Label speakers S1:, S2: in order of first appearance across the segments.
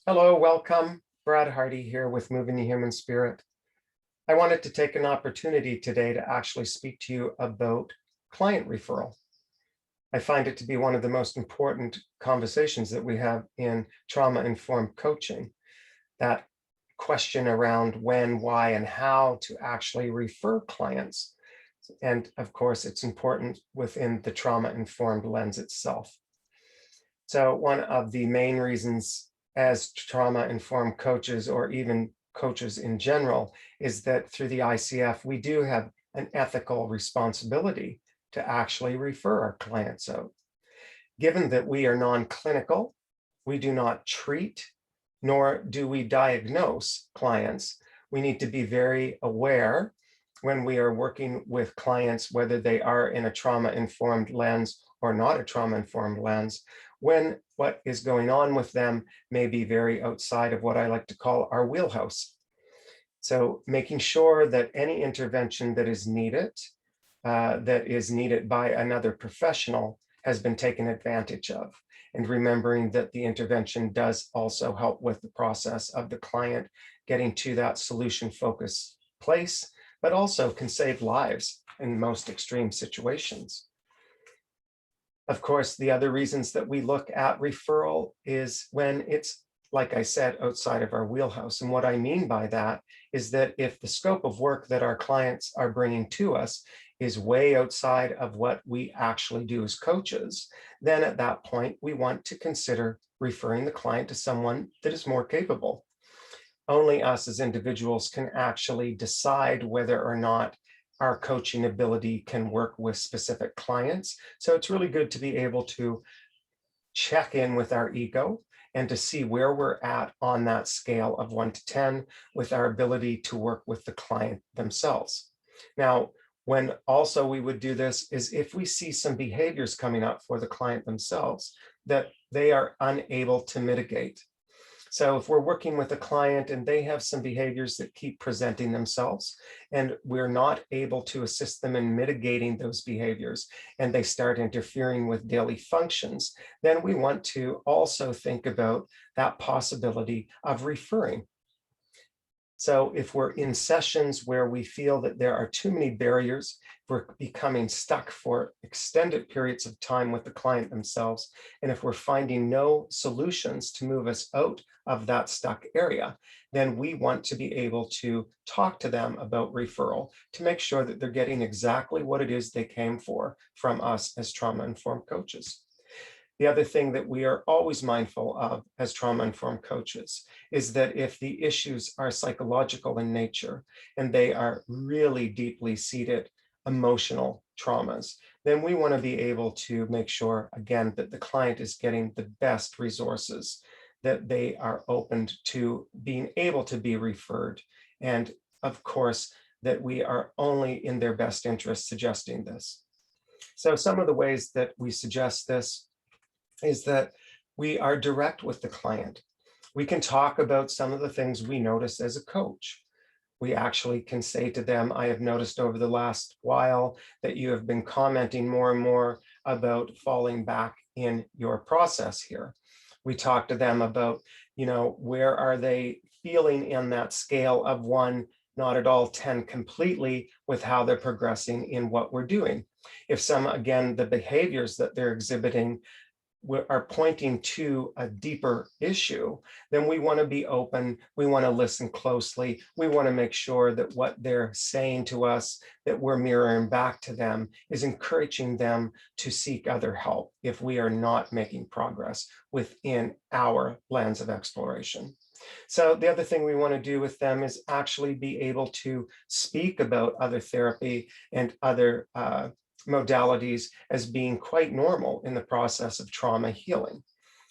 S1: Hello, welcome. Brad Hardie here with Moving the Human Spirit. I wanted to take an opportunity today to actually speak to you about client referral. I find it to be one of the most important conversations that we have in trauma-informed coaching. That question around when, why, and how to actually refer clients. And of course, it's important within the trauma-informed lens itself. So one of the main reasons as trauma-informed coaches, or even coaches in general, is that through the ICF, we do have an ethical responsibility to actually refer our clients out. Given that we are non-clinical, we do not treat, nor do we diagnose clients. We need to be very aware when we are working with clients, whether they are in a trauma-informed lens or not a trauma-informed lens, when what is going on with them may be very outside of what I like to call our wheelhouse. So making sure that any intervention that is needed by another professional has been taken advantage of. And remembering that the intervention does also help with the process of the client getting to that solution focused place, but also can save lives in most extreme situations. Of course, the other reasons that we look at referral is when it's, like I said, outside of our wheelhouse. And what I mean by that is that if the scope of work that our clients are bringing to us is way outside of what we actually do as coaches, then at that point, we want to consider referring the client to someone that is more capable. Only us as individuals can actually decide whether or not our coaching ability can work with specific clients. So it's really good to be able to check in with our ego and to see where we're at on that scale of 1 to 10 with our ability to work with the client themselves. Now, when also we would do this is if we see some behaviors coming up for the client themselves that they are unable to mitigate. So if we're working with a client and they have some behaviors that keep presenting themselves and we're not able to assist them in mitigating those behaviors and they start interfering with daily functions, then we want to also think about that possibility of referring. So if we're in sessions where we feel that there are too many barriers, we're becoming stuck for extended periods of time with the client themselves, and if we're finding no solutions to move us out of that stuck area, then we want to be able to talk to them about referral to make sure that they're getting exactly what it is they came for from us as trauma-informed coaches. The other thing that we are always mindful of as trauma-informed coaches is that if the issues are psychological in nature and they are really deeply seated emotional traumas, then we want to be able to make sure, again, that the client is getting the best resources, that they are opened to being able to be referred. And of course, that we are only in their best interest suggesting this. So some of the ways that we suggest this is that we are direct with the client. We can talk about some of the things we notice as a coach. We actually can say to them, I have noticed over the last while that you have been commenting more and more about falling back in your process here. We talk to them about, where are they feeling in that scale of 1, not at all, 10 completely with how they're progressing in what we're doing. If again, the behaviors that they're exhibiting are pointing to a deeper issue, then we want to be open. We want to listen closely. We want to make sure that what they're saying to us, that we're mirroring back to them, is encouraging them to seek other help if we are not making progress within our lens of exploration. So the other thing we want to do with them is actually be able to speak about other therapy and other modalities as being quite normal in the process of trauma healing.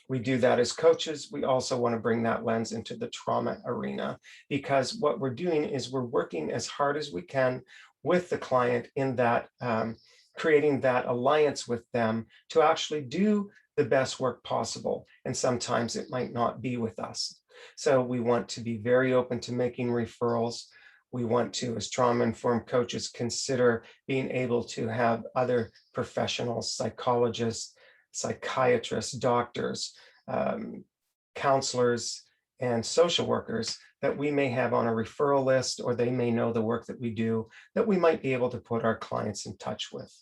S1: We do that as coaches. We also want to bring that lens into the trauma arena, because what we're doing is we're working as hard as we can with the client in that creating that alliance with them to actually do the best work possible. And sometimes it might not be with us. So we want to be very open to making referrals. We want to, as trauma-informed coaches, consider being able to have other professionals, psychologists, psychiatrists, doctors, counselors, and social workers that we may have on a referral list, or they may know the work that we do, that we might be able to put our clients in touch with.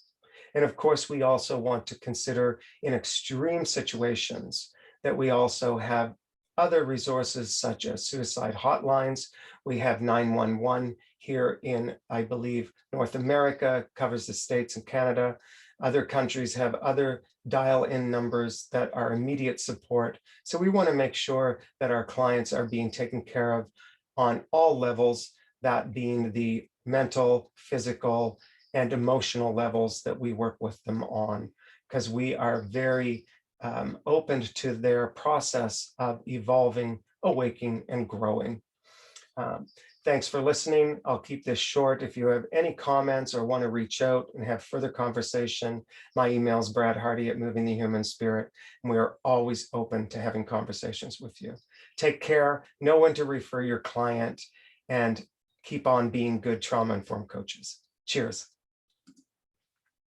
S1: And of course, we also want to consider in extreme situations that we also have other resources such as suicide hotlines. We have 911 here in, I believe, North America, covers the States and Canada. Other countries have other dial-in numbers that are immediate support. So we want to make sure that our clients are being taken care of on all levels, that being the mental, physical, and emotional levels that we work with them on, because we are very open to their process of evolving, awaking, and growing. Thanks for listening. I'll keep this short. If you have any comments or want to reach out and have further conversation, my email is bradhardy@movingthehumanspirit, and we are always open to having conversations with you. Take care, know when to refer your client, and keep on being good trauma-informed coaches. Cheers.